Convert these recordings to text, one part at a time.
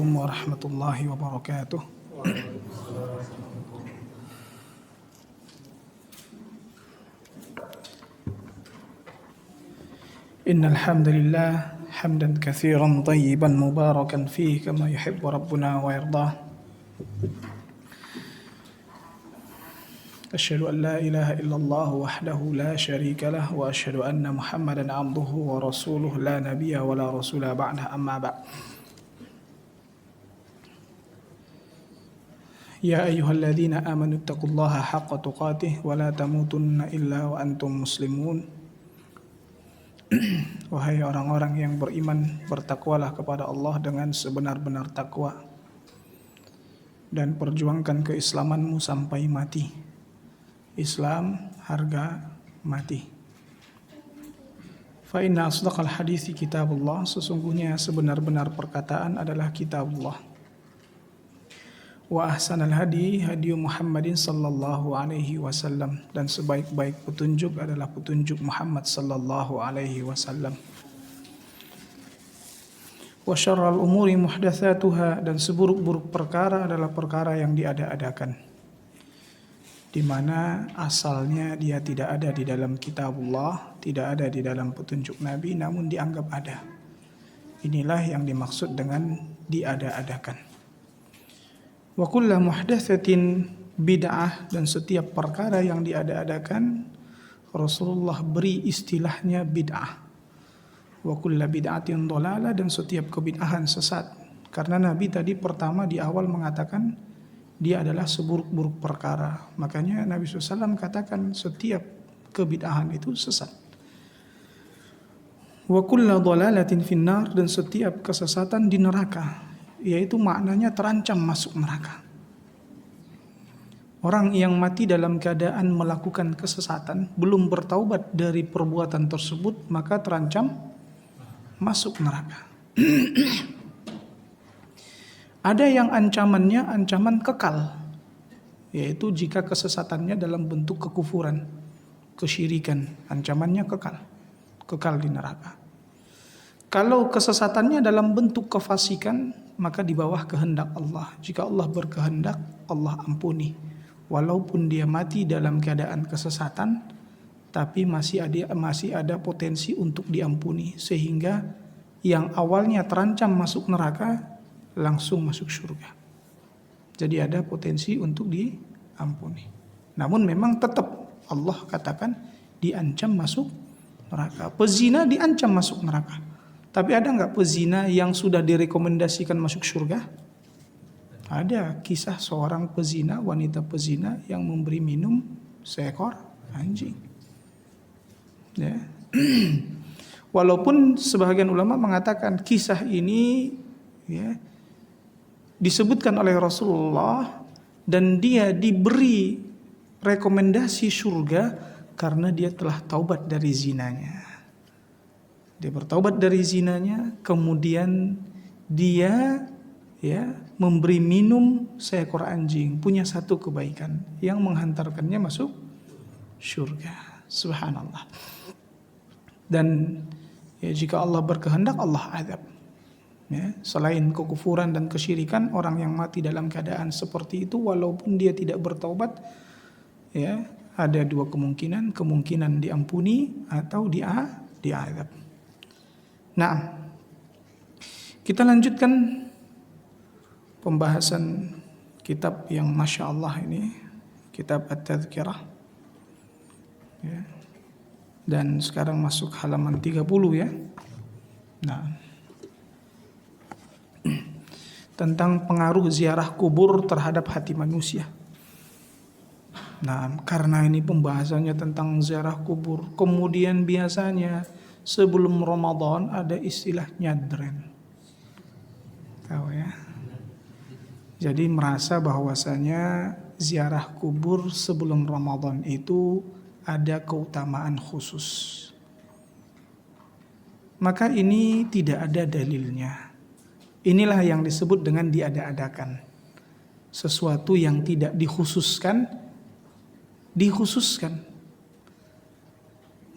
Assalamualaikum warahmatullahi wabarakatuh. Innal hamdalillah hamdan katsiran tayyiban mubarakan fihi kama yuhibbu rabbuna wa yardah. Asyhadu an la ilaha illallah wahdahu la syarika lah wa asyhadu anna Muhammadan abduhu wa rasuluh la nabiyya wa la rasula ba'dah, amma ba'd. Ya ayyuhalladzina amanu taqullaha haqqa tuqatih wa la tamutunna illa wa antum muslimun. Wahai orang-orang yang beriman, bertakwalah kepada Allah dengan sebenar-benar takwa dan perjuangkan keislamanmu sampai mati. Islam harga mati. Fa inna asdaqal hadithi kitabullah, sesungguhnya sebenar-benar perkataan adalah kitabullah. Wa ahsanal hadi hadi Muhammadin sallallahu alaihi wasallam, dan sebaik-baik petunjuk adalah petunjuk Muhammad sallallahu alaihi wasallam. Wa syarrul umuri muhdatsatuha, dan seburuk-buruk perkara adalah perkara yang diada-adakan, di mana asalnya dia tidak ada di dalam kitabullah, tidak ada di dalam petunjuk Nabi, namun dianggap ada. Inilah yang dimaksud dengan diada-adakan. Wa kullu muhdatsatin bid'ah, dan setiap perkara yang diada-adakan Rasulullah beri istilahnya bid'ah. Wa kullu bid'atin dhalalah, dan setiap kebid'ahan sesat. Karena Nabi tadi pertama di awal mengatakan dia adalah seburuk-buruk perkara. Makanya Nabi SAW katakan setiap kebid'ahan itu sesat. Wa kullu dhalalatin finnar, dan setiap kesesatan di neraka, yaitu maknanya terancam masuk neraka. Orang yang mati dalam keadaan melakukan kesesatan, belum bertaubat dari perbuatan tersebut, maka terancam masuk neraka. Ada yang ancamannya ancaman kekal, yaitu jika kesesatannya dalam bentuk kekufuran, kesyirikan, ancamannya kekal di neraka. Kalau kesesatannya dalam bentuk kefasikan, maka di bawah kehendak Allah. Jika Allah berkehendak, Allah ampuni. Walaupun dia mati dalam keadaan kesesatan, tapi masih ada potensi untuk diampuni, sehingga yang awalnya terancam masuk neraka langsung masuk surga. Jadi ada potensi untuk diampuni. Namun memang tetap Allah katakan diancam masuk neraka. Pezina diancam masuk neraka. Tapi ada nggak pezina yang sudah direkomendasikan masuk surga? Ada kisah seorang pezina, wanita pezina yang memberi minum seekor anjing. Ya. Walaupun sebagian ulama mengatakan kisah ini ya, disebutkan oleh Rasulullah dan dia diberi rekomendasi surga karena dia telah taubat dari zinanya. Dia bertaubat dari zinanya, kemudian dia memberi minum seekor anjing, punya satu kebaikan yang menghantarkannya masuk surga. Subhanallah. Dan ya, jika Allah berkehendak, Allah azab. Ya, selain kekufuran dan kesyirikan, orang yang mati dalam keadaan seperti itu, walaupun dia tidak bertaubat, ya, ada dua kemungkinan diampuni atau diazab. Nah, kita lanjutkan pembahasan kitab yang Masya Allah ini, kitab At-Tadhkirah ya. Dan sekarang masuk halaman 30 ya. Nah, tentang pengaruh ziarah kubur terhadap hati manusia. Nah, karena ini pembahasannya tentang ziarah kubur, kemudian biasanya sebelum Ramadan ada istilah nyadren. Tahu ya? Jadi merasa bahwasanya ziarah kubur sebelum Ramadan itu ada keutamaan khusus. Maka ini tidak ada dalilnya. Inilah yang disebut dengan diada-adakan. Sesuatu yang tidak dikhususkan.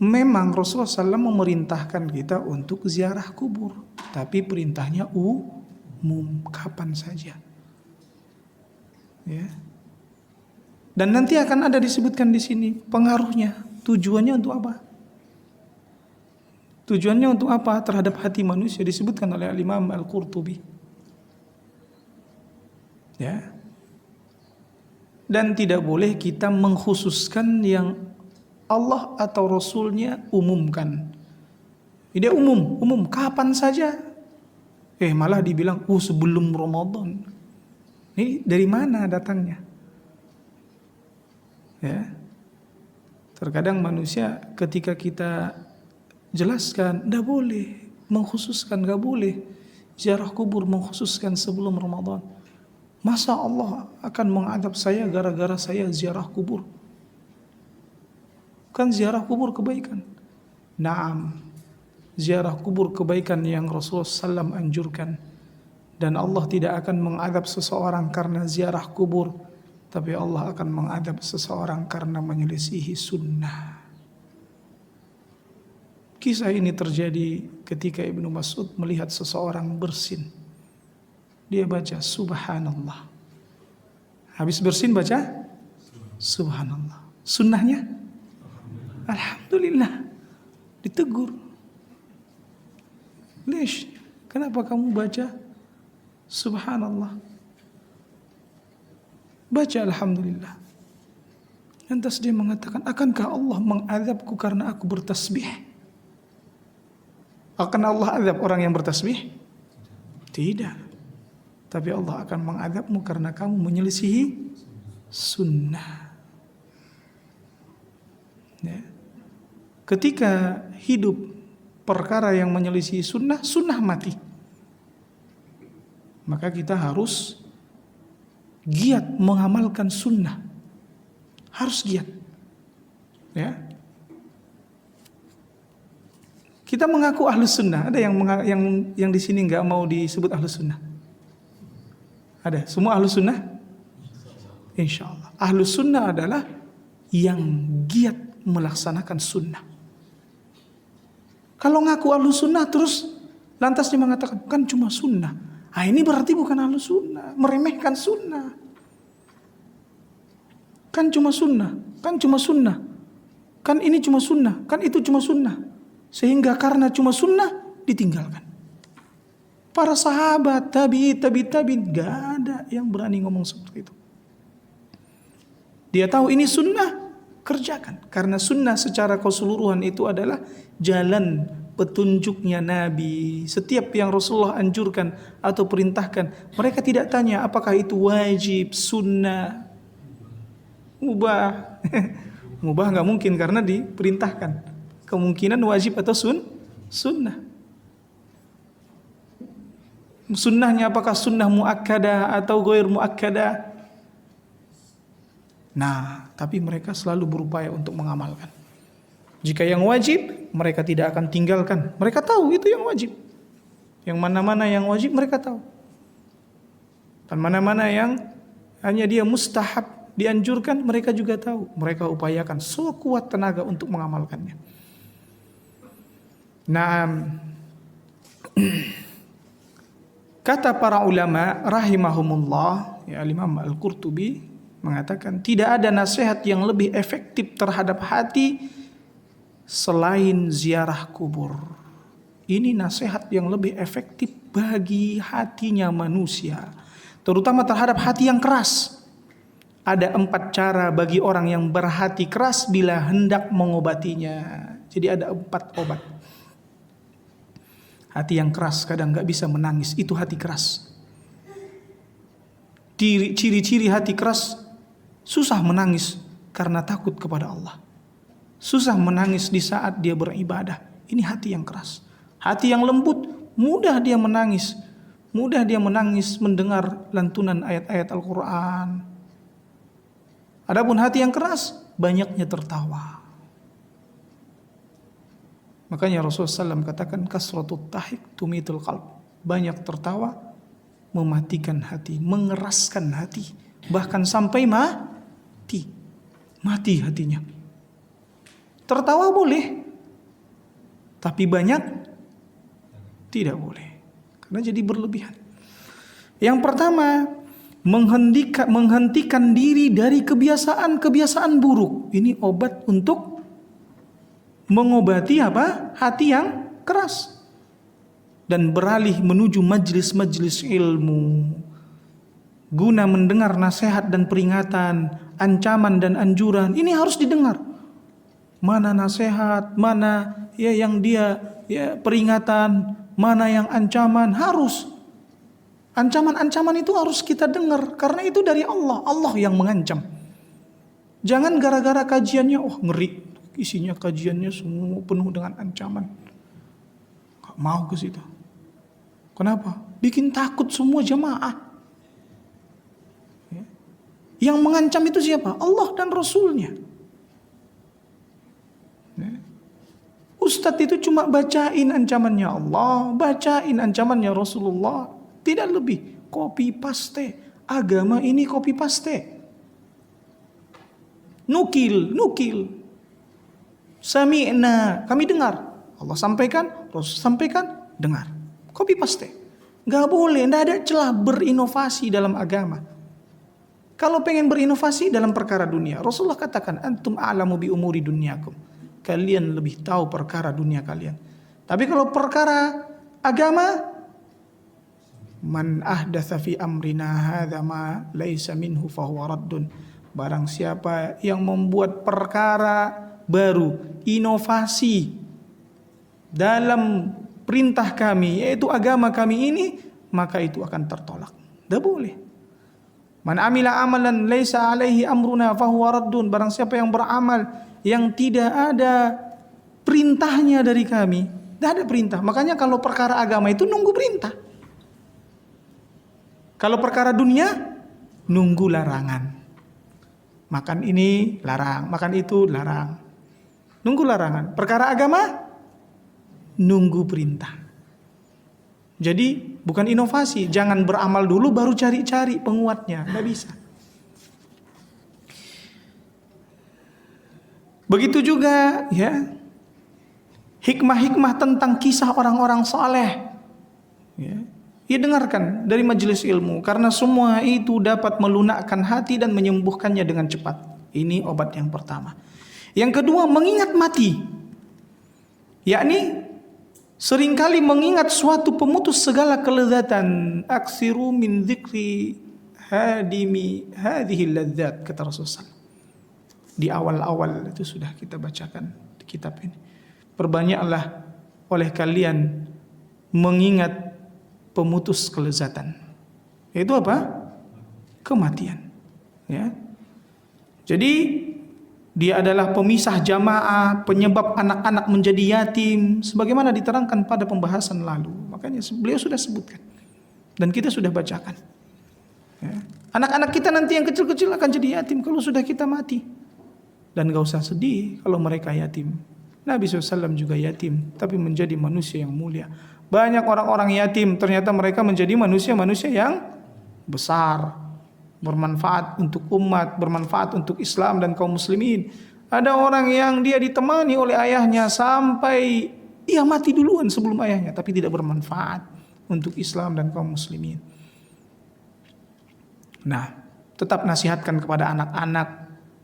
Memang Rasulullah SAW memerintahkan kita untuk ziarah kubur, tapi perintahnya kapan saja. Ya. Dan nanti akan ada disebutkan di sini pengaruhnya, tujuannya untuk apa? Tujuannya untuk apa terhadap hati manusia disebutkan oleh Imam Al-Qurtubi. Ya. Dan tidak boleh kita mengkhususkan yang Allah atau Rasulnya umumkan. Dia umum kapan saja. Malah dibilang sebelum Ramadan. Ini dari mana datangnya? Ya. Terkadang manusia ketika kita jelaskan, tidak boleh mengkhususkan, tidak boleh ziarah kubur mengkhususkan sebelum Ramadan. Masa Allah akan mengadab saya gara-gara saya ziarah kubur? Kan ziarah kubur kebaikan. Naam, ziarah kubur kebaikan yang Rasulullah SAW anjurkan. Dan Allah tidak akan mengadab seseorang karena ziarah kubur, tapi Allah akan mengadab seseorang karena menyelisihi sunnah. Kisah ini terjadi ketika Ibnu Mas'ud melihat seseorang bersin. Dia baca subhanallah. Habis bersin baca subhanallah. Sunnahnya alhamdulillah. Ditegur. Lish, kenapa kamu baca subhanallah? Baca alhamdulillah. Lantas dia mengatakan, akankah Allah mengadabku karena aku bertasbih? Akan Allah azab orang yang bertasbih? Tidak. Tapi Allah akan mengadabmu karena kamu menyelisihi sunnah. Ya. Ketika hidup perkara yang menyelisihi sunnah, sunnah mati. Maka kita harus giat mengamalkan sunnah. Harus giat. Ya. Kita mengaku ahlus sunnah. Ada yang di sini nggak mau disebut ahlus sunnah? Ada. Semua ahlus sunnah? Insya Allah. Ahlus sunnah adalah yang giat melaksanakan sunnah. Kalau ngaku ahlus sunnah terus lantas dia mengatakan kan cuma sunnah. Ini berarti bukan ahlus sunnah, meremehkan sunnah. Kan cuma sunnah, kan cuma sunnah, kan ini cuma sunnah, kan itu cuma sunnah. Sehingga karena cuma sunnah ditinggalkan. Para sahabat, tabi'in, gak ada yang berani ngomong seperti itu. Dia tahu ini sunnah, kerjakan. Karena sunnah secara keseluruhan itu adalah jalan petunjuknya Nabi. Setiap yang Rasulullah anjurkan atau perintahkan, mereka tidak tanya apakah itu wajib, sunnah, mubah. Mubah gak mungkin karena diperintahkan. Kemungkinan wajib atau sunnah. Sunnahnya apakah sunnah muakkadah atau ghair muakkadah? Nah, tapi mereka selalu berupaya untuk mengamalkan. Jika yang wajib, mereka tidak akan tinggalkan. Mereka tahu itu yang wajib. Yang mana-mana yang wajib mereka tahu. Dan mana-mana yang hanya dia mustahab dianjurkan, mereka juga tahu. Mereka upayakan sekuat tenaga untuk mengamalkannya. Nah, kata para ulama rahimahumullah, ya Imam Al-Qurtubi mengatakan tidak ada nasihat yang lebih efektif terhadap hati selain ziarah kubur. Ini nasihat yang lebih efektif bagi hatinya manusia, terutama terhadap hati yang keras. Ada 4 cara bagi orang yang berhati keras bila hendak mengobatinya. Jadi ada 4 obat. Hati yang keras kadang gak bisa menangis, itu hati keras. Ciri-ciri hati keras, susah menangis karena takut kepada Allah. Susah menangis di saat dia beribadah. Ini hati yang keras. Hati yang lembut, mudah dia menangis. Mudah dia menangis mendengar lantunan ayat-ayat Al-Quran. Adapun hati yang keras, banyaknya tertawa. Makanya Rasulullah SAW katakan kasratut tahik tumitul qalb. Banyak tertawa mematikan hati, mengeraskan hati, bahkan sampai mati. Mati hatinya. Tertawa boleh, tapi banyak tidak boleh. Karena jadi berlebihan. Yang pertama, menghentikan diri dari kebiasaan buruk. Ini obat untuk mengobati apa? Hati yang keras. Dan beralih menuju majelis-majelis ilmu. Guna mendengar nasihat dan peringatan, ancaman dan anjuran. Ini harus didengar. Mana nasihat, mana yang dia peringatan, mana yang ancaman, harus. Ancaman-ancaman itu harus kita dengar karena itu dari Allah. Allah yang mengancam. Jangan gara-gara kajiannya, ngeri. Isinya kajiannya semua penuh dengan ancaman. Gak mau ke situ. Kenapa? Bikin takut semua jamaah. Yang mengancam itu siapa? Allah dan Rasulnya. Ustadz itu cuma bacain ancamannya Allah, bacain ancamannya Rasulullah, tidak lebih. Copy paste. Agama ini copy paste. Nukil. Sami'na, kami dengar. Allah sampaikan, Rasul sampaikan, dengar. Copy paste. Gak boleh, tidak ada celah berinovasi dalam agama. Kalau pengen berinovasi dalam perkara dunia, Rasulullah katakan, antum a'lamu bi umuri dunyakum. Kalian lebih tahu perkara dunia kalian. Tapi kalau perkara agama, man ahdatsa fi amrina hadza ma laisa minhu fahuwa raddun. Barang siapa yang membuat perkara baru, inovasi dalam perintah kami, yaitu agama kami ini, maka itu akan tertolak. Tidak boleh. Man amila amalan laisa alaihi amruna fahuwa raddun. Barang siapa yang beramal yang tidak ada perintahnya dari kami, tidak ada perintah. Makanya kalau perkara agama itu nunggu perintah. Kalau perkara dunia, nunggu larangan. Makan ini larang, makan itu larang. Nunggu larangan. Perkara agama, nunggu perintah. Jadi bukan inovasi. Jangan beramal dulu baru cari-cari penguatnya. Tidak bisa. Begitu juga hikmah-hikmah tentang kisah orang-orang saleh. Ya dengarkan dari majelis ilmu, karena semua itu dapat melunakkan hati dan menyembuhkannya dengan cepat. Ini obat yang pertama. Yang kedua, mengingat mati. Yakni seringkali mengingat suatu pemutus segala kelezatan. Aksiru min dzikri hadimi hadhihi ladzat, kata Rasulullah. Di awal-awal itu sudah kita bacakan di kitab ini. Perbanyaklah oleh kalian mengingat pemutus kelezatan. Yaitu apa? Kematian. Ya. Jadi dia adalah pemisah jamaah, penyebab anak-anak menjadi yatim, sebagaimana diterangkan pada pembahasan lalu. Makanya beliau sudah sebutkan dan kita sudah bacakan. Ya. Anak-anak kita nanti yang kecil-kecil akan jadi yatim kalau sudah kita mati. Dan gak usah sedih kalau mereka yatim. Nabi SAW juga yatim, tapi menjadi manusia yang mulia. Banyak orang-orang yatim, ternyata mereka menjadi manusia-manusia yang besar. Bermanfaat untuk umat, bermanfaat untuk Islam dan kaum muslimin. Ada orang yang dia ditemani oleh ayahnya sampai ia mati duluan sebelum ayahnya, tapi tidak bermanfaat untuk Islam dan kaum muslimin. Nah, tetap nasihatkan kepada anak-anak.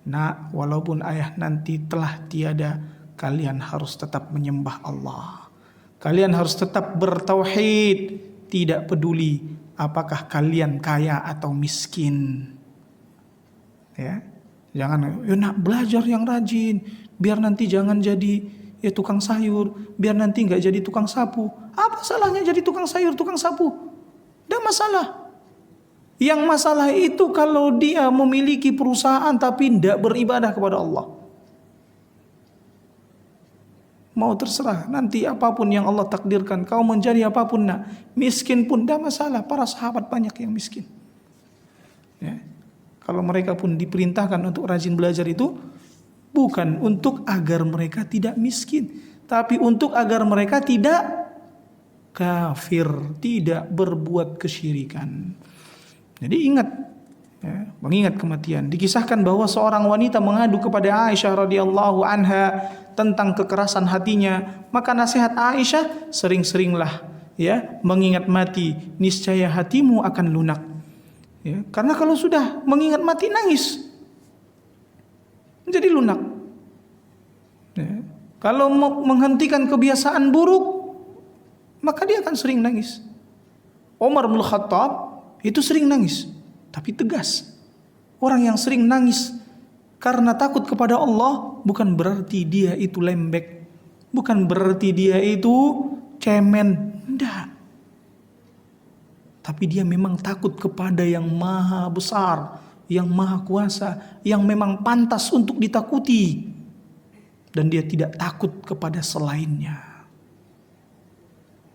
Nah, walaupun ayah nanti telah tiada, kalian harus tetap menyembah Allah. Kalian harus tetap bertauhid, tidak peduli apakah kalian kaya atau miskin. Ya, jangan nak belajar yang rajin, biar nanti jangan jadi tukang sayur, biar nanti nggak jadi tukang sapu. Apa salahnya jadi tukang sayur, tukang sapu? Tidak masalah. Yang masalah itu kalau dia memiliki perusahaan tapi tidak beribadah kepada Allah. Mau terserah, nanti apapun yang Allah takdirkan, kau menjadi apapun nak, miskin pun tidak masalah. Para sahabat banyak yang miskin. Ya. Kalau mereka pun diperintahkan untuk rajin belajar itu, bukan untuk agar mereka tidak miskin, tapi untuk agar mereka tidak kafir, tidak berbuat kesyirikan. Jadi ingat, mengingat kematian. Dikisahkan bahwa seorang wanita mengadu kepada Aisyah radhiyallahu anha tentang kekerasan hatinya. Maka nasihat Aisyah, sering-seringlah ya, mengingat mati, niscaya hatimu akan lunak. Ya, karena kalau sudah mengingat mati nangis, jadi lunak. Ya, kalau menghentikan kebiasaan buruk, maka dia akan sering nangis. Umar bin Khattab itu sering nangis, tapi tegas. Orang yang sering nangis karena takut kepada Allah bukan berarti dia itu lembek, bukan berarti dia itu cemen, enggak. Tapi dia memang takut kepada yang maha besar, yang maha kuasa, yang memang pantas untuk ditakuti. Dan dia tidak takut kepada selainnya.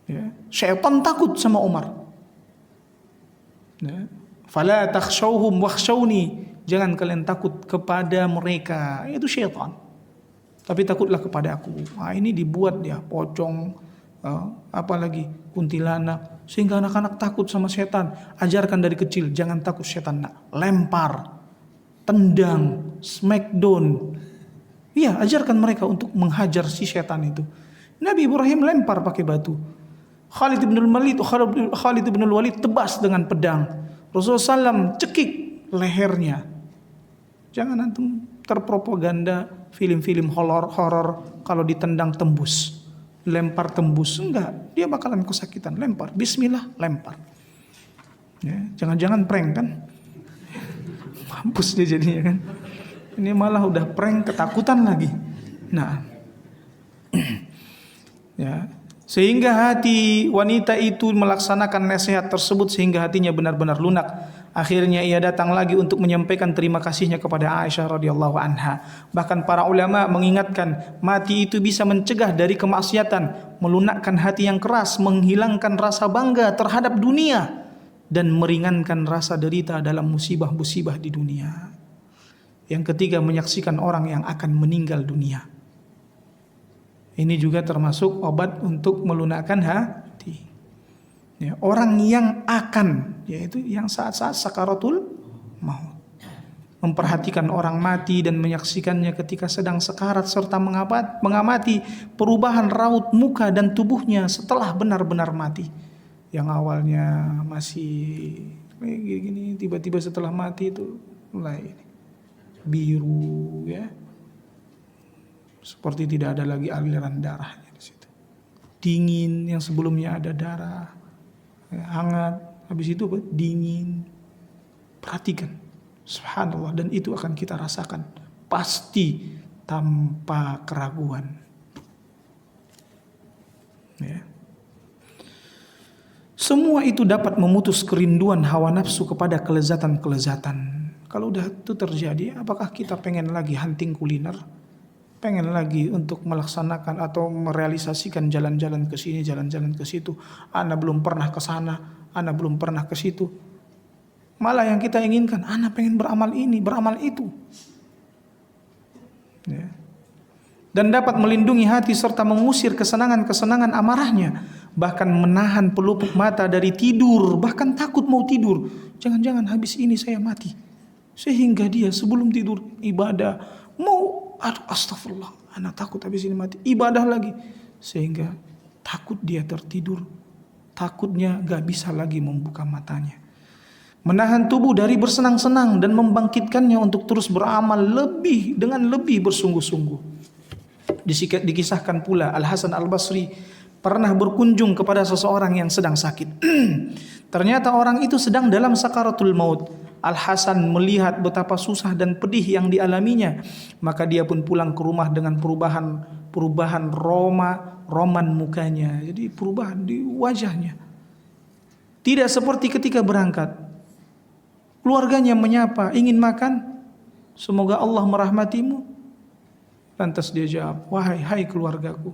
Ya. Syaitan takut sama Umar. Ya. Fala takhshawhum wakhshawni. Jangan kalian takut kepada mereka. Itu syaitan. Tapi takutlah kepada aku. Nah, ini dibuat dia pocong, apalagi kuntilanak, sehingga anak-anak takut sama setan. Ajarkan dari kecil, jangan takut setan. Lempar, tendang, smackdown. Iya, ajarkan mereka untuk menghajar si setan itu. Nabi Ibrahim lempar pakai batu. Khalid bin Walid tebas dengan pedang. Rasulullah SAW cekik lehernya. Jangan antum terpropaganda film-film horor kalau ditendang tembus, lempar tembus. Enggak, dia bakalan kesakitan. Lempar, bismillah, lempar. Ya, jangan-jangan prank kan? Mampus dia jadinya kan. Ini malah udah prank ketakutan lagi. Nah, ya, sehingga hati wanita itu melaksanakan nasihat tersebut sehingga hatinya benar-benar lunak. Akhirnya ia datang lagi untuk menyampaikan terima kasihnya kepada Aisyah radhiyallahu anha. Bahkan para ulama mengingatkan mati itu bisa mencegah dari kemaksiatan, melunakkan hati yang keras, menghilangkan rasa bangga terhadap dunia dan meringankan rasa derita dalam musibah-musibah di dunia. Yang ketiga, menyaksikan orang yang akan meninggal dunia. Ini juga termasuk obat untuk melunakkan hati. Ya, orang yang akan, yaitu yang saat-saat sakaratul maut. Memperhatikan orang mati dan menyaksikannya ketika sedang sekarat serta mengamati perubahan raut muka dan tubuhnya setelah benar-benar mati. Yang awalnya masih gini, tiba-tiba setelah mati itu mulai biru, ya. Seperti tidak ada lagi aliran darahnya di situ. Dingin yang sebelumnya ada darah, hangat, habis itu dingin. Perhatikan, subhanallah, dan itu akan kita rasakan pasti tanpa keraguan. Ya. Semua itu dapat memutus kerinduan hawa nafsu kepada kelezatan-kelezatan. Kalau udah itu terjadi, apakah kita pengen lagi hunting kuliner? Pengen lagi untuk melaksanakan atau merealisasikan jalan-jalan ke sini, jalan-jalan ke situ. Ana belum pernah ke sana, ana belum pernah ke situ. Malah yang kita inginkan, ana pengen beramal ini, beramal itu. Ya. Dan dapat melindungi hati serta mengusir kesenangan-kesenangan amarahnya. Bahkan menahan pelupuk mata dari tidur, bahkan takut mau tidur. Jangan-jangan habis ini saya mati. Sehingga dia sebelum tidur ibadah, mau astagfirullah, anak takut habis ini mati, ibadah lagi. Sehingga takut dia tertidur, takutnya gak bisa lagi membuka matanya. Menahan tubuh dari bersenang-senang dan membangkitkannya untuk terus beramal dengan lebih bersungguh-sungguh. Dikisahkan pula Al-Hasan Al-Basri pernah berkunjung kepada seseorang yang sedang sakit. Ternyata orang itu sedang dalam sakaratul maut. Al-Hasan melihat betapa susah dan pedih yang dialaminya, maka dia pun pulang ke rumah dengan perubahan roman mukanya. Jadi perubahan di wajahnya. Tidak seperti ketika berangkat. Keluarganya menyapa, ingin makan? Semoga Allah merahmatimu. Lantas dia jawab, hai keluargaku,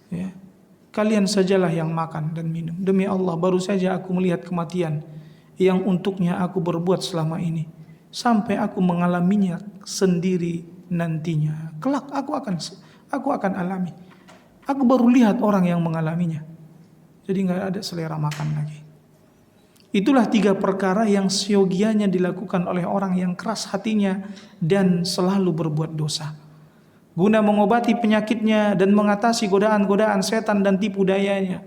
ya, kalian sajalah yang makan dan minum. Demi Allah, baru saja aku melihat kematian yang untuknya aku berbuat selama ini, sampai aku mengalaminya sendiri nantinya. Kelak aku akan alami. Aku baru lihat orang yang mengalaminya. Jadi nggak ada selera makan lagi. Itulah 3 perkara yang siogianya dilakukan oleh orang yang keras hatinya dan selalu berbuat dosa. Guna mengobati penyakitnya dan mengatasi godaan-godaan setan dan tipu dayanya.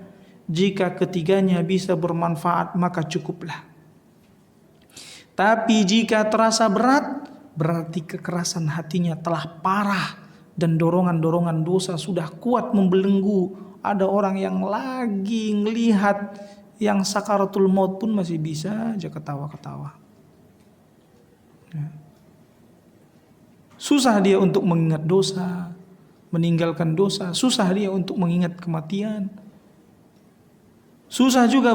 Jika ketiganya bisa bermanfaat maka cukuplah. Tapi jika terasa berat, berarti kekerasan hatinya telah parah dan dorongan-dorongan dosa sudah kuat membelenggu. Ada orang yang lagi ngelihat yang sakaratul maut pun masih bisa aja ketawa-ketawa. Ya. Susah dia untuk mengingat dosa, meninggalkan dosa. Susah dia untuk mengingat kematian. Susah juga,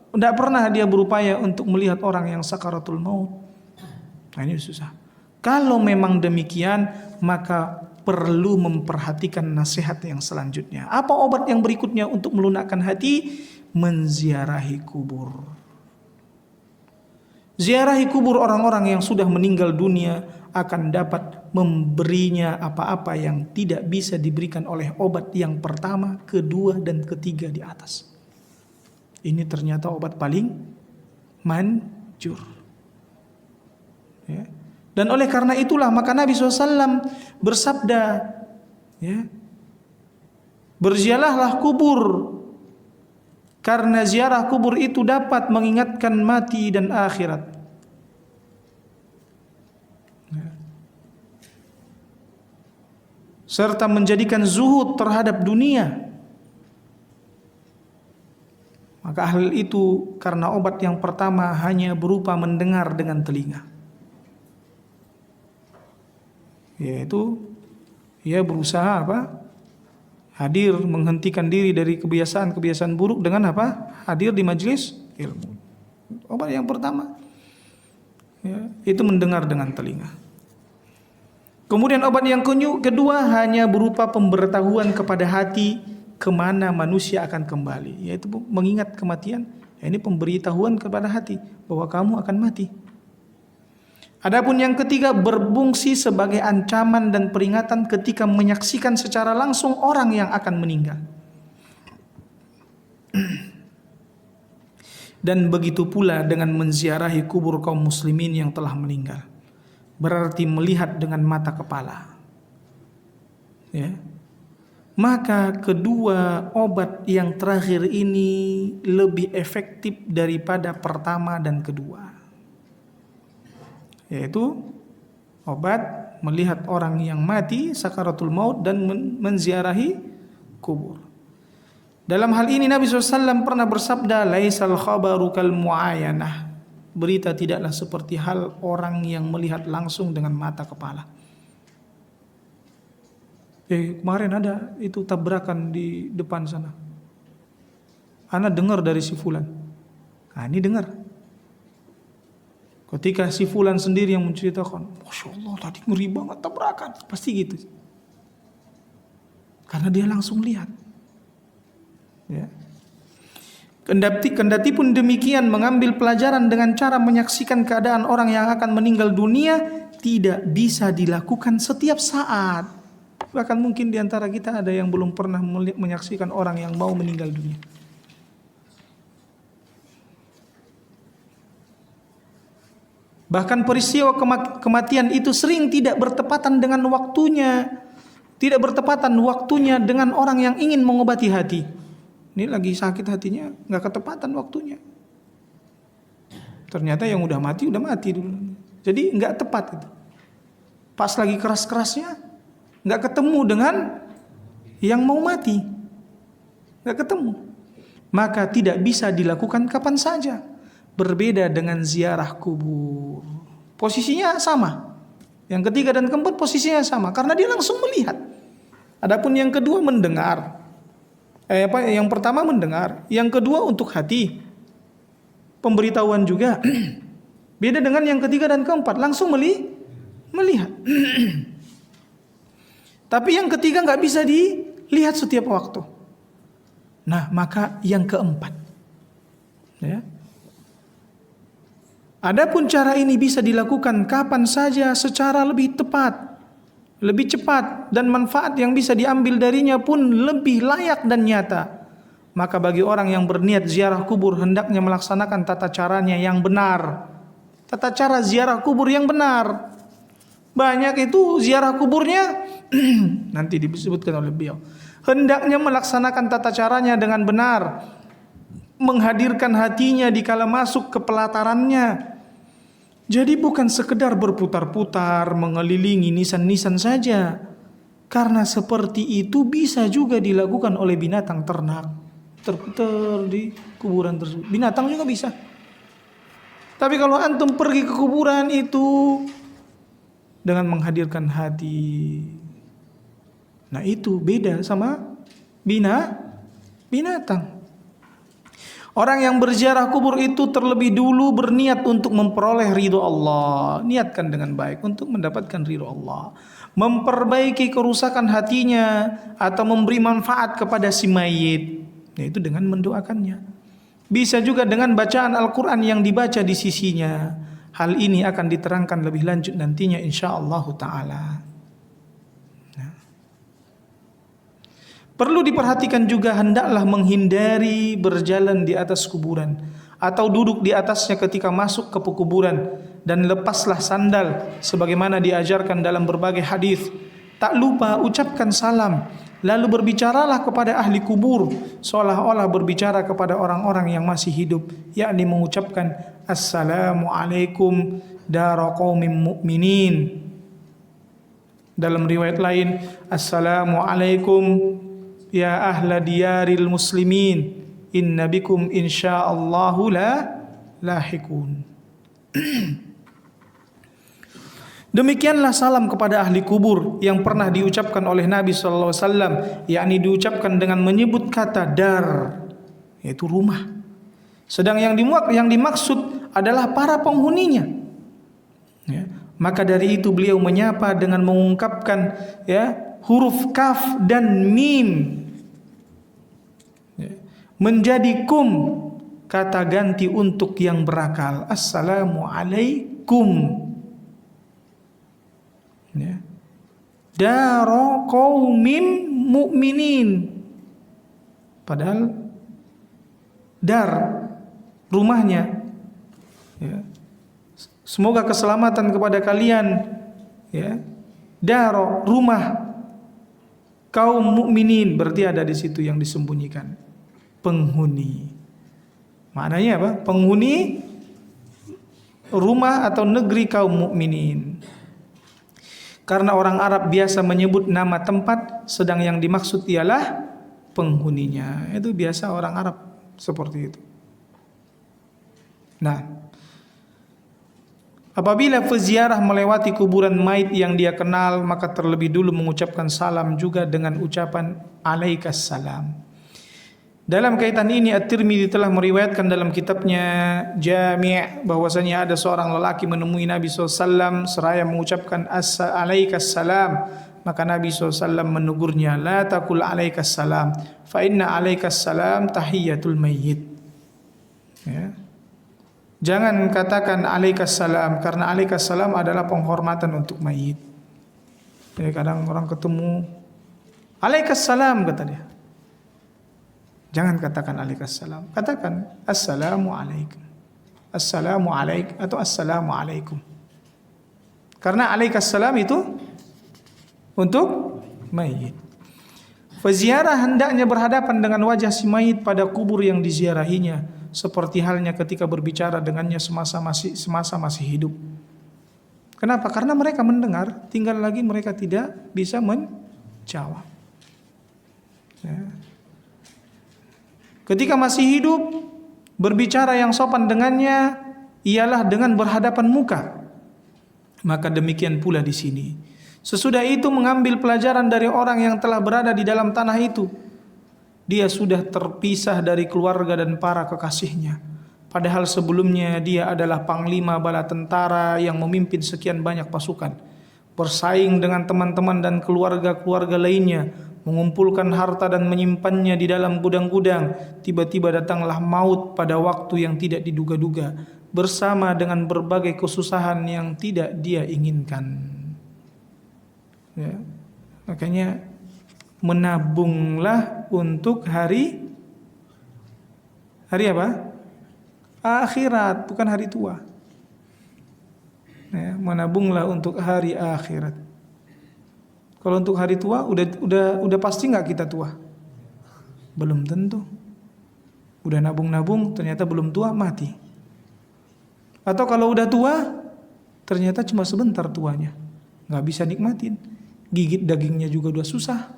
tidak pernah dia berupaya untuk melihat orang yang sakaratul maut. Nah, ini susah. Kalau memang demikian, maka perlu memperhatikan nasihat yang selanjutnya. Apa obat yang berikutnya untuk melunakkan hati? Menziarahi kubur. Ziarahi kubur orang-orang yang sudah meninggal dunia akan dapat memberinya apa-apa yang tidak bisa diberikan oleh obat yang pertama, kedua, dan ketiga di atas. Ini ternyata obat paling manjur. Ya. Dan oleh karena itulah maka Nabi SAW bersabda, ya, berziarahlah kubur, karena ziarah kubur itu dapat mengingatkan mati dan akhirat. Ya. Serta menjadikan zuhud terhadap dunia. Maka hal itu karena obat yang pertama hanya berupa mendengar dengan telinga. Yaitu ia berusaha apa? Hadir, menghentikan diri dari kebiasaan-kebiasaan buruk dengan apa? Hadir di majelis ilmu. Obat yang pertama, ya, itu mendengar dengan telinga. Kemudian obat yang kedua hanya berupa pemberitahuan kepada hati kemana manusia akan kembali, yaitu mengingat kematian. Ini pemberitahuan kepada hati bahwa kamu akan mati. Adapun yang ketiga berfungsi sebagai ancaman dan peringatan ketika menyaksikan secara langsung orang yang akan meninggal. Dan begitu pula dengan menziarahi kubur kaum muslimin yang telah meninggal. Berarti melihat dengan mata kepala. Ya. Maka kedua obat yang terakhir ini lebih efektif daripada pertama dan kedua. Yaitu obat melihat orang yang mati sakaratul maut dan menziarahi kubur. Dalam hal ini Nabi SAW pernah bersabda, laisal khabaru kal muayanah. Berita tidaklah seperti hal orang yang melihat langsung dengan mata kepala. Kemarin ada itu tabrakan di depan sana. Ana dengar dari si fulan. Nah, ini dengar. Ketika si fulan sendiri yang menceritakan, Masya Allah tadi ngeri banget tabrakan. Pasti gitu. Karena dia langsung lihat. Ya. Kendati pun demikian, mengambil pelajaran dengan cara menyaksikan keadaan orang yang akan meninggal dunia tidak bisa dilakukan setiap saat. Bahkan mungkin di antara kita ada yang belum pernah menyaksikan orang yang mau meninggal dunia. Bahkan peristiwa kematian itu sering tidak bertepatan dengan waktunya. Tidak bertepatan waktunya dengan orang yang ingin mengobati hati. Ini lagi sakit hatinya, gak ketepatan waktunya. Ternyata yang udah mati dulu. Jadi gak tepat gitu. Pas lagi keras-kerasnya gak ketemu dengan yang mau mati. Gak ketemu. Maka tidak bisa dilakukan kapan saja. Berbeda dengan ziarah kubur. Posisinya sama. Yang ketiga dan keempat posisinya sama. Karena dia langsung melihat. Adapun yang kedua mendengar. Yang pertama mendengar. Yang kedua untuk hati. Pemberitahuan juga. Beda dengan yang ketiga dan keempat. Langsung melihat. Tapi yang ketiga gak bisa dilihat setiap waktu. Nah, maka yang keempat. Ya. Adapun cara ini bisa dilakukan kapan saja secara lebih tepat, lebih cepat, dan manfaat yang bisa diambil darinya pun lebih layak dan nyata. Maka bagi orang yang berniat ziarah kubur hendaknya melaksanakan tata caranya yang benar. Tata cara ziarah kubur yang benar. Banyak itu ziarah kuburnya nanti disebutkan oleh beliau. hendaknya melaksanakan tata caranya dengan benar, menghadirkan hatinya di kala masuk ke pelatarannya. Jadi bukan sekedar berputar-putar mengelilingi nisan-nisan saja, karena seperti itu bisa juga dilakukan oleh binatang ternak, terputar di kuburan tersebut. Binatang juga bisa. Tapi kalau antum pergi ke kuburan itu dengan menghadirkan hati, nah itu beda sama binatang. Orang yang berziarah kubur itu terlebih dulu berniat untuk memperoleh ridho Allah. Niatkan dengan baik untuk mendapatkan ridho Allah. Memperbaiki kerusakan hatinya atau memberi manfaat kepada si mayit, yaitu dengan mendoakannya. Bisa juga dengan bacaan Al-Quran yang dibaca di sisinya. Hal ini akan diterangkan lebih lanjut nantinya insyaallah ta'ala. Perlu diperhatikan juga hendaklah menghindari berjalan di atas kuburan atau duduk di atasnya ketika masuk ke kuburan, dan lepaslah sandal sebagaimana diajarkan dalam berbagai hadis. Tak lupa ucapkan salam, lalu berbicaralah kepada ahli kubur seolah-olah berbicara kepada orang-orang yang masih hidup, yakni mengucapkan assalamualaikum dara qaumin mu'minin. Dalam riwayat lain, assalamualaikum ya ahla diyaril muslimin, inna bikum insyaallahu lahikun. Demikianlah salam kepada ahli kubur yang pernah diucapkan oleh Nabi sallallahu alaihi wasallam, yakni diucapkan dengan menyebut kata dar, yaitu rumah. Sedang yang dimaksud adalah para penghuninya. Ya. Maka dari itu beliau menyapa dengan mengungkapkan huruf kaf dan mim menjadi kum, kata ganti untuk yang berakal. Assalamualaikum. Daro qaumin mu'minin. Padahal dar rumahnya. Semoga keselamatan kepada kalian. Daro rumah kaum mukminin, berarti ada di situ yang disembunyikan. Penghuni. Maknanya apa? Penghuni rumah atau negeri kaum mukminin. Karena orang Arab biasa menyebut nama tempat, sedang yang dimaksud ialah penghuninya. Itu biasa orang Arab seperti itu. Nah, apabila peziarah melewati kuburan mayit yang dia kenal, maka terlebih dulu mengucapkan salam juga dengan ucapan alaikas salam. Dalam kaitan ini At-Tirmidzi telah meriwayatkan dalam kitabnya Jami' bahwasanya ada seorang lelaki menemui Nabi SAW seraya mengucapkan alaikas salam. Maka Nabi SAW menegurnya, la taqul alaikas salam fa inna alaikas salam tahiyatul mayyit. Jangan katakan alaikas salam, karena alaikas salam adalah penghormatan untuk mayit. Jadi kadang orang ketemu alaikas salam kata dia. Jangan katakan alaikas salam, katakan assalamualaikum. Assalamualaikum atau assalamualaikum. Karena alaikas salam itu untuk mayit. Peziarah hendaknya berhadapan dengan wajah si mayit pada kubur yang diziarahinya, seperti halnya ketika berbicara dengannya semasa masih hidup. Kenapa? Karena mereka mendengar, tinggal lagi mereka tidak bisa menjawab. Ketika masih hidup, berbicara yang sopan dengannya ialah dengan berhadapan muka. Maka demikian pula di sini. Sesudah itu mengambil pelajaran dari orang yang telah berada di dalam tanah itu. Dia sudah terpisah dari keluarga dan para kekasihnya. Padahal sebelumnya dia adalah panglima bala tentara yang memimpin sekian banyak pasukan. Bersaing dengan teman-teman dan keluarga-keluarga lainnya, mengumpulkan harta dan menyimpannya di dalam gudang-gudang. Tiba-tiba datanglah maut pada waktu yang tidak diduga-duga, bersama dengan berbagai kesusahan yang tidak dia inginkan. Makanya menabunglah untuk hari apa? Akhirat, bukan hari tua. Menabunglah untuk hari akhirat. Kalau untuk hari tua udah pasti nggak kita tua? Belum tentu. Udah nabung-nabung ternyata belum tua, mati. Atau kalau udah tua ternyata cuma sebentar tuanya, nggak bisa nikmatin. Gigit dagingnya juga udah susah,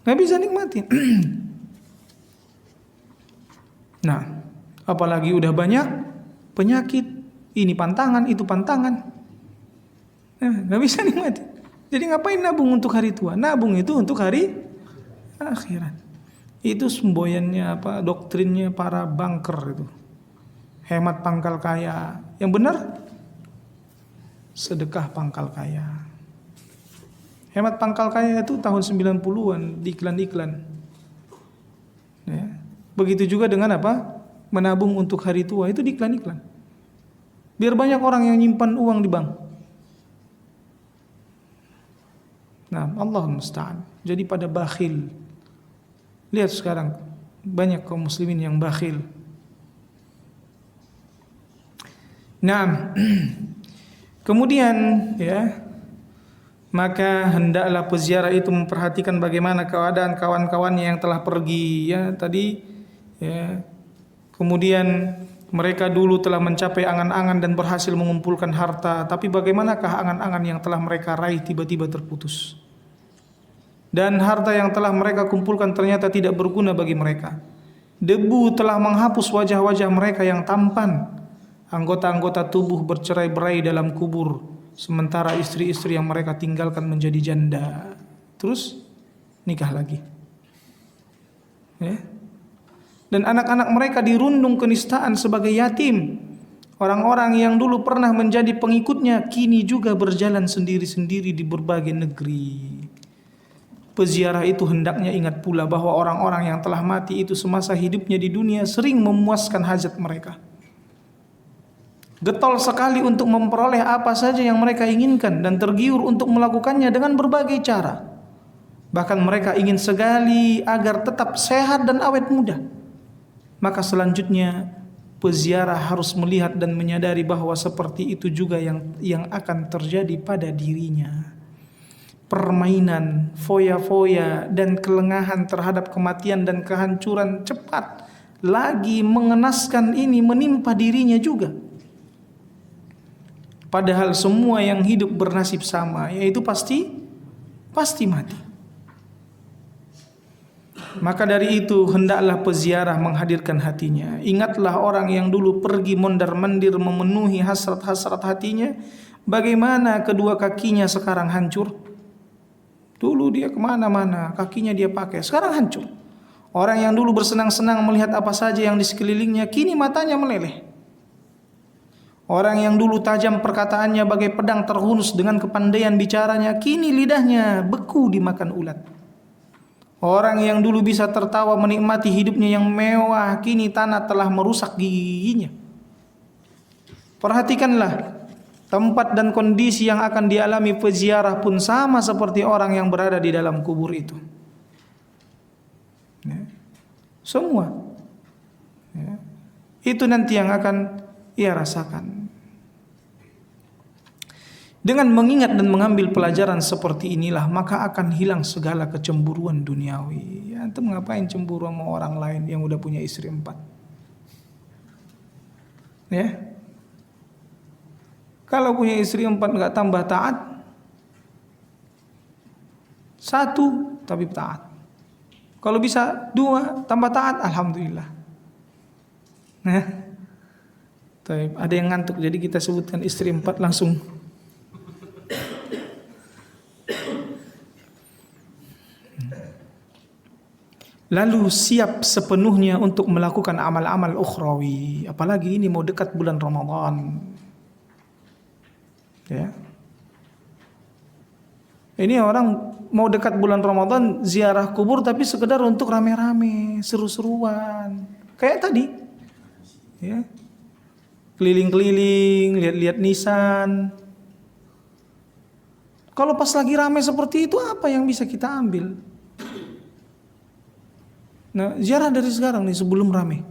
nggak bisa nikmatin. Nah, apalagi udah banyak penyakit, ini pantangan, itu pantangan, nah, nggak bisa nikmatin. Jadi ngapain nabung untuk hari tua? Nabung itu untuk hari akhirat. Itu semboyannya doktrinnya para banker itu. Hemat pangkal kaya. Yang benar sedekah pangkal kaya. Hemat pangkal kaya itu tahun 90-an di iklan-iklan. Ya. Begitu juga dengan menabung untuk hari tua itu di iklan-iklan. Biar banyak orang yang nyimpan uang di bank. Nah, Allah musta'an. Jadi pada bakhil. Lihat sekarang banyak kaum muslimin yang bakhil. Nah, kemudian ya, maka hendaklah peziarah itu memperhatikan bagaimana keadaan kawan-kawannya yang telah pergi ya tadi ya. Kemudian mereka dulu telah mencapai angan-angan dan berhasil mengumpulkan harta, tapi bagaimanakah angan-angan yang telah mereka raih tiba-tiba terputus? Dan harta yang telah mereka kumpulkan ternyata tidak berguna bagi mereka. Debu telah menghapus wajah-wajah mereka yang tampan. Anggota-anggota tubuh bercerai-berai dalam kubur, sementara istri-istri yang mereka tinggalkan menjadi janda. Terus nikah lagi. Ya. Dan anak-anak mereka dirundung kenistaan sebagai yatim. Orang-orang yang dulu pernah menjadi pengikutnya kini juga berjalan sendiri-sendiri di berbagai negeri. Peziarah itu hendaknya ingat pula bahwa orang-orang yang telah mati itu semasa hidupnya di dunia sering memuaskan hajat mereka. Getol sekali untuk memperoleh apa saja yang mereka inginkan dan tergiur untuk melakukannya dengan berbagai cara. Bahkan mereka ingin sekali agar tetap sehat dan awet muda. Maka selanjutnya peziarah harus melihat dan menyadari bahwa seperti itu juga yang akan terjadi pada dirinya. Permainan, foya-foya dan kelengahan terhadap kematian dan kehancuran cepat lagi mengenaskan ini menimpa dirinya juga. Padahal semua yang hidup bernasib sama, yaitu pasti mati. Maka dari itu hendaklah peziarah menghadirkan hatinya. Ingatlah orang yang dulu pergi mondar-mandir memenuhi hasrat-hasrat hatinya, bagaimana kedua kakinya sekarang hancur. Dulu dia kemana-mana, kakinya dia pakai, sekarang hancur. Orang yang dulu bersenang-senang melihat apa saja yang di sekelilingnya, kini matanya meleleh. Orang yang dulu tajam perkataannya bagai pedang terhunus dengan kepandaian bicaranya, kini lidahnya beku dimakan ulat. Orang yang dulu bisa tertawa menikmati hidupnya yang mewah, kini tanah telah merusak giginya. Perhatikanlah, tempat dan kondisi yang akan dialami peziarah pun sama seperti orang yang berada di dalam kubur itu. Ya. Semua. Ya. Itu nanti yang akan ia rasakan. Dengan mengingat dan mengambil pelajaran seperti inilah, maka akan hilang segala kecemburuan duniawi. Ya, antum ngapain cemburu sama orang lain yang udah punya istri 4? Ya. Kalau punya istri 4 nggak tambah taat, 1 tapi taat. Kalau bisa 2 tambah taat, alhamdulillah. Nah, ada yang ngantuk, jadi kita sebutkan istri 4 langsung. Lalu siap sepenuhnya untuk melakukan amal-amal ukhrawi. Apalagi ini mau dekat bulan Ramadan. Ya. Ini orang mau dekat bulan Ramadan ziarah kubur tapi sekedar untuk rame-rame, seru-seruan. Kayak tadi. Ya. Keliling-keliling, lihat-lihat nisan. Kalau pas lagi rame seperti itu, apa yang bisa kita ambil? Nah, ziarah dari sekarang nih sebelum rame.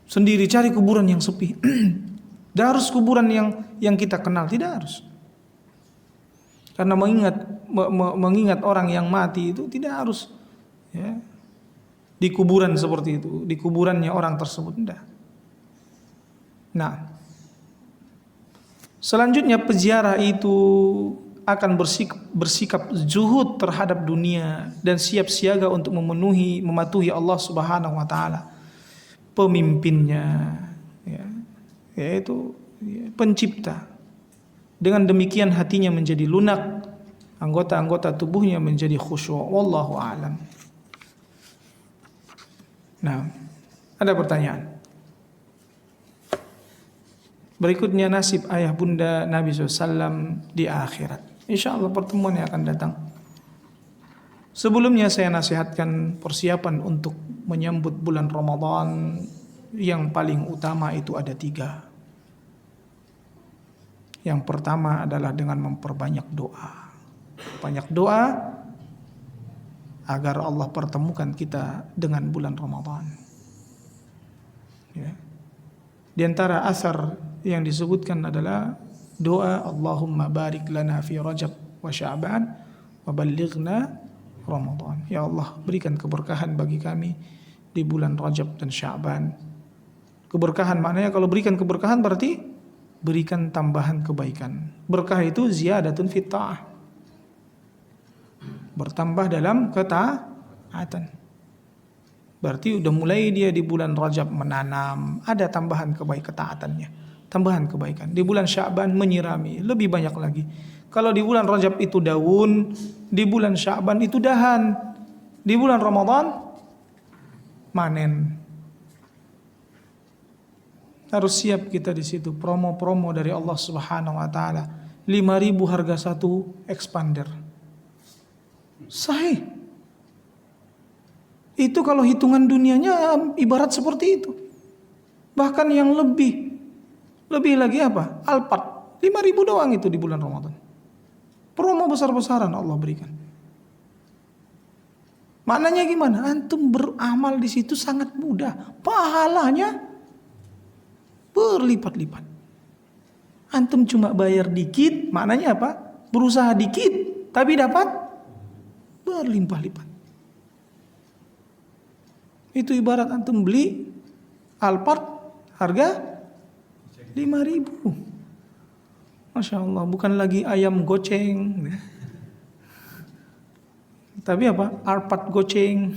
Sendiri cari kuburan yang sepi. Tidak harus kuburan yang kita kenal, tidak harus. Karena mengingat orang yang mati itu tidak harus ya, di kuburan seperti itu, di kuburannya orang tersebut, tidak. Nah, selanjutnya peziarah itu akan bersikap zuhud terhadap dunia dan siap siaga untuk mematuhi Allah Subhanahu wa taala, pemimpinnya, ya, yaitu pencipta. Dengan demikian hatinya menjadi lunak, anggota-anggota tubuhnya menjadi khusyuk. Wallahu a'lam. Nah, ada pertanyaan. Berikutnya nasib ayah bunda Nabi SAW di akhirat. Insya Allah pertemuan yang akan datang. Sebelumnya saya nasihatkan persiapan untuk menyambut bulan Ramadan. Yang paling utama itu ada 3. Yang pertama adalah dengan memperbanyak doa. Banyak doa agar Allah pertemukan kita dengan bulan Ramadan. Ya. Di antara asar yang disebutkan adalah doa Allahumma barik lana fi Rajab wa Sya'ban wa ballighna Ramadan. Ya Allah, berikan keberkahan bagi kami di bulan Rajab dan Sya'ban. Keberkahan maknanya kalau berikan keberkahan berarti berikan tambahan kebaikan. Berkah itu ziyadatun fit ta'ah. Bertambah dalam ketaatan. Berarti udah mulai dia di bulan Rajab menanam, ada tambahan ketaatannya, tambahan kebaikan. Di bulan Sya'ban menyirami, lebih banyak lagi. Kalau di bulan Rajab itu daun, di bulan Sya'ban itu dahan, di bulan Ramadan manen. Harus siap kita di situ, promo-promo dari Allah Subhanahu wa taala. 5.000 harga satu expander. Sahih. Itu kalau hitungan dunianya ibarat seperti itu. Bahkan yang lebih lagi apa? Alphard. 5.000 doang itu di bulan Ramadan. Promo besar-besaran Allah berikan. Maknanya gimana? Antum beramal di situ sangat mudah. Pahalanya berlipat-lipat. Antum cuma bayar dikit, maknanya apa? Berusaha dikit, tapi dapat berlimpah-lipat. Itu ibarat antum beli Alphard harga 5.000. Masya Allah, bukan lagi ayam goceng, tapi apa? Alphard goceng.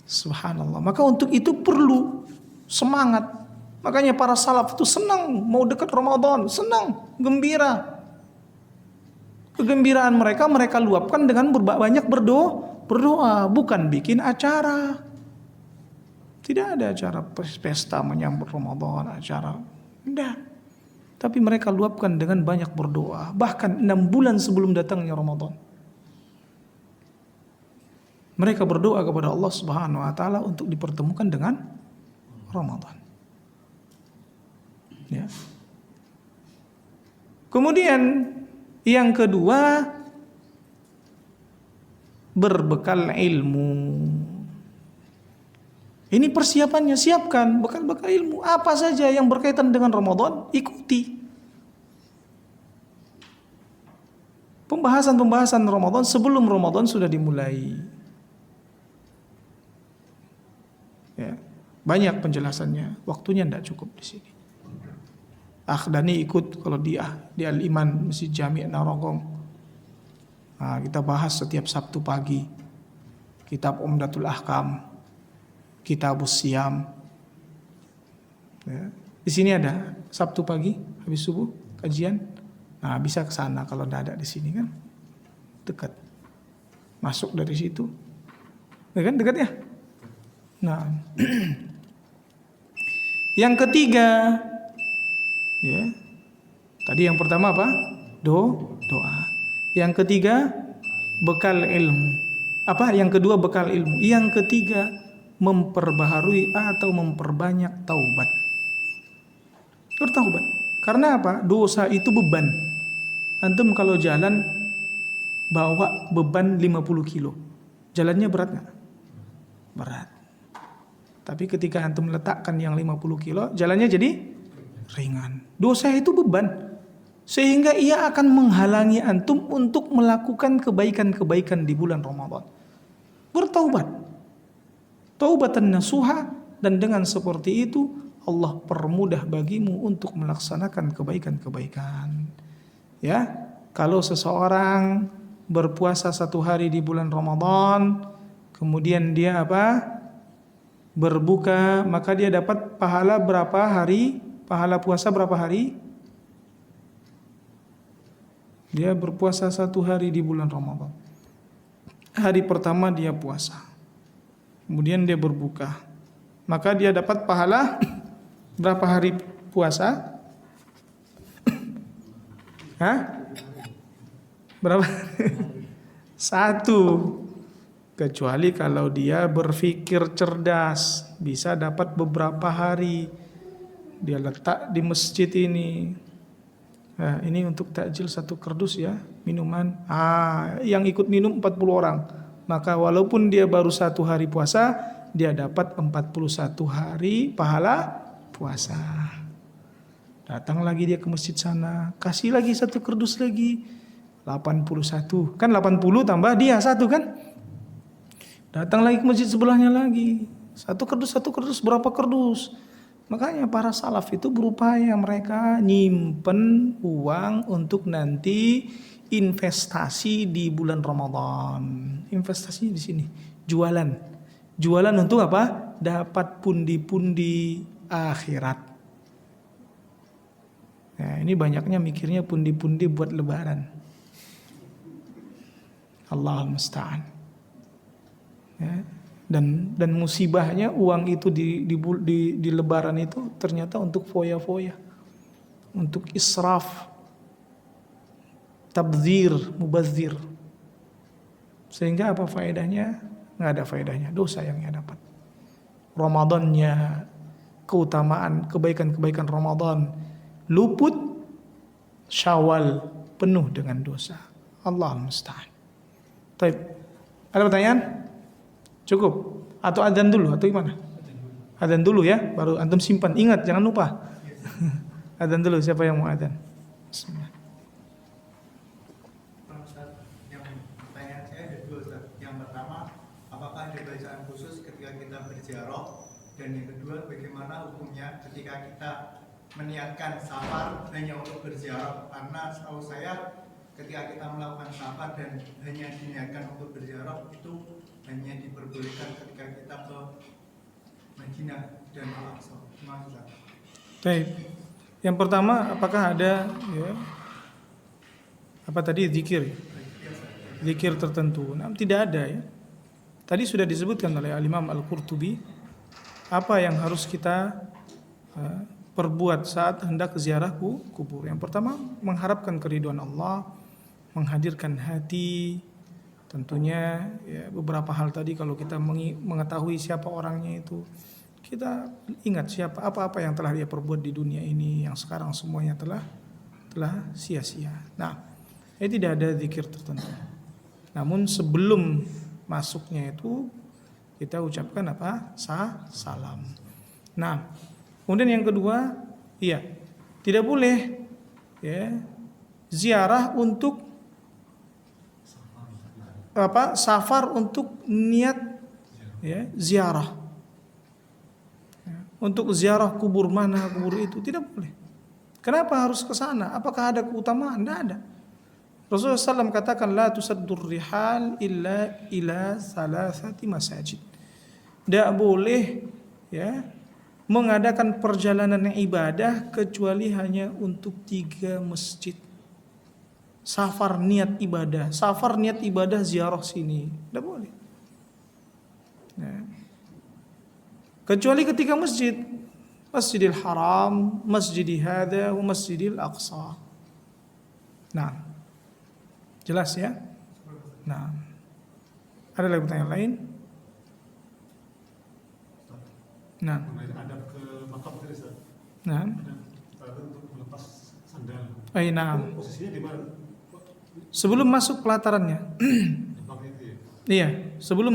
Subhanallah. Maka untuk itu perlu semangat. Makanya para salaf itu senang mau dekat Ramadan, senang, gembira. Kegembiraan mereka luapkan dengan banyak berdoa, bukan bikin acara. Tidak ada acara pesta menyambut Ramadan, acara. Tidak. Tapi mereka luapkan dengan banyak berdoa, bahkan 6 bulan sebelum datangnya Ramadan. Mereka berdoa kepada Allah Subhanahu wa taala untuk dipertemukan dengan Ramadan. Ya. Kemudian yang kedua, berbekal ilmu. Ini persiapannya, siapkan bekal-bekal ilmu. Apa saja yang berkaitan dengan Ramadan, ikuti. Pembahasan Ramadan sebelum Ramadan sudah dimulai. Ya, banyak penjelasannya, waktunya tidak cukup di sini. Akhdani ikut kalau di Al-Iman Masjid Jami' Narogong. Nah, kita bahas setiap Sabtu pagi. Kitab Umdatul Ahkam, Kitabus Siyam. Ya. Di sini ada Sabtu pagi habis subuh kajian. Nah, bisa ke sana kalau tidak ada di sini kan. Dekat. Masuk dari situ. Ya kan dekat ya? Nah. Yang ketiga, ya. Tadi yang pertama apa? Doa. Yang ketiga, bekal ilmu. Apa? Yang kedua bekal ilmu. Yang ketiga, memperbaharui atau memperbanyak taubat. Bertaubat. Karena apa? Dosa itu beban. Antum kalau jalan bawa beban 50 kilo. Jalannya berat nggak? Berat. Tapi ketika antum letakkan yang 50 kilo, jalannya jadi ringan. Dosa itu beban. Sehingga ia akan menghalangi antum untuk melakukan kebaikan-kebaikan di bulan Ramadan. Bertaubat. Taubatan nasuha, dan dengan seperti itu Allah permudah bagimu untuk melaksanakan kebaikan-kebaikan. Ya, kalau seseorang berpuasa 1 hari di bulan Ramadan, kemudian dia berbuka, maka dia dapat pahala berapa hari? Pahala puasa berapa hari? Dia berpuasa 1 hari di bulan Ramadan. Hari pertama dia puasa, kemudian dia berbuka, maka dia dapat pahala berapa hari puasa? Hah? Berapa? 1. Kecuali kalau dia berpikir cerdas, bisa dapat beberapa hari. Dia letak di masjid ini. Nah, ini untuk takjil 1 kardus ya, minuman. Yang ikut minum 40 orang. Maka walaupun dia baru 1 hari puasa, dia dapat 41 hari pahala puasa. Datang lagi dia ke masjid sana, kasih lagi 1 kardus lagi, 81. Kan 80 tambah dia 1 kan? Datang lagi ke masjid sebelahnya lagi, 1 kardus berapa kardus? Makanya para salaf itu berupaya mereka nyimpen uang untuk nanti investasi di bulan Ramadan. Investasi di sini, jualan. Jualan untuk apa? Dapat pundi-pundi akhirat. Nah, ini banyaknya mikirnya pundi-pundi buat lebaran. Allahul musta'an. Ya. Dan musibahnya uang itu di lebaran itu ternyata untuk foya-foya, untuk israf, tabdzir, mubazir. Sehingga apa faedahnya? Nggak ada faedahnya, dosa yang ia dapat. Ramadannya, keutamaan, kebaikan-kebaikan Ramadan luput, Syawal penuh dengan dosa. Allahul musta'an. Baik. Ada pertanyaan? Cukup? Atau adzan dulu atau gimana? Adzan dulu ya, baru antum simpan. Ingat jangan lupa. Adzan dulu, siapa yang mau adzan? Bismillah. Yang pertanyaan saya ada 2 Ustaz. Yang pertama, apakah ada bacaan khusus ketika kita berziarah? Dan yang kedua, bagaimana hukumnya ketika kita meniatkan safar hanya untuk berziarah? Karena setahu saya ketika kita melakukan safar dan hanya diniatkan untuk berziarah itu hanya diperbolehkan ketika kita ke Madinah dan Al-Aqsa. Baik. Yang pertama, apakah ada zikir? Zikir tertentu. Nah, tidak ada ya. Tadi sudah disebutkan oleh Al-Imam Al-Qurtubi apa yang harus kita perbuat saat hendak ziarah kubur. Yang pertama, mengharapkan keridhaan Allah, menghadirkan hati. Tentunya ya, beberapa hal tadi kalau kita mengetahui siapa orangnya itu, kita ingat siapa apa-apa yang telah dia perbuat di dunia ini yang sekarang semuanya telah sia-sia. Nah, ini tidak ada zikir tertentu. Namun sebelum masuknya itu kita ucapkan salam. Nah, kemudian yang kedua, tidak boleh ziarah untuk safar untuk niat ziarah. Untuk ziarah kubur mana kubur itu tidak boleh. Kenapa harus ke sana? Apakah ada keutamaan? Tidak ada. Rasulullah SAW katakan la tusaddur rihal illa ila salasati masajid. Tidak boleh mengadakan perjalanan yang ibadah kecuali hanya untuk 3 masjid. Safar niat ibadah ziarah sini, tidak boleh. Kecuali ketika Masjidil Haram, Masjidil Hada, Masjidil Aqsa. Nah, jelas ya. Nah, ada lagi pertanyaan lain? Nah, adab ke makam tadi Ustaz. Nah, untuk melepas sandal. Nah. Posisinya di mana? Sebelum masuk pelatarannya. Iya, sebelum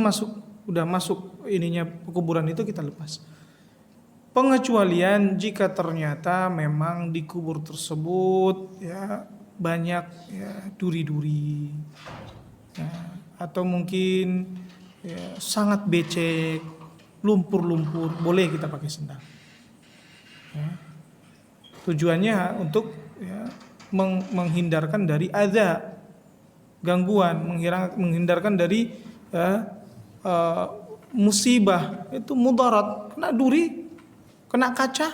udah masuk ininya kuburan itu kita lepas. Pengecualian jika ternyata memang di kubur tersebut ya banyak ya duri-duri, ya, atau mungkin ya, sangat becek, lumpur-lumpur, boleh kita pakai sendal. Ya. Tujuannya untuk ya, menghindarkan dari adza, gangguan, menghindarkan dari musibah, itu mudarat, kena duri, kena kaca,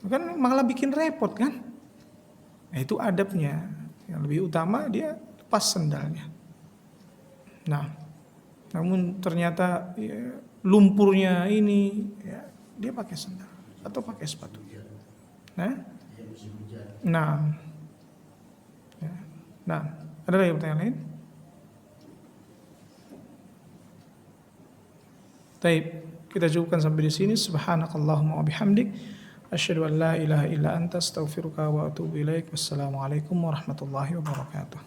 kan malah bikin repot kan. Nah, itu adabnya. Yang lebih utama dia lepas sendalnya. Nah, namun ternyata ya, lumpurnya ini ya, dia pakai sendal atau pakai sepatu. Nah, nah, ada lagi pertanyaan lain? Baik, kita cukupkan sampai di sini. Subhanakallahumma wa bihamdik, asyhadu an la ilaha illa anta, astaghfiruka wa atubu ilaik. Wassalamualaikum warahmatullahi wabarakatuh.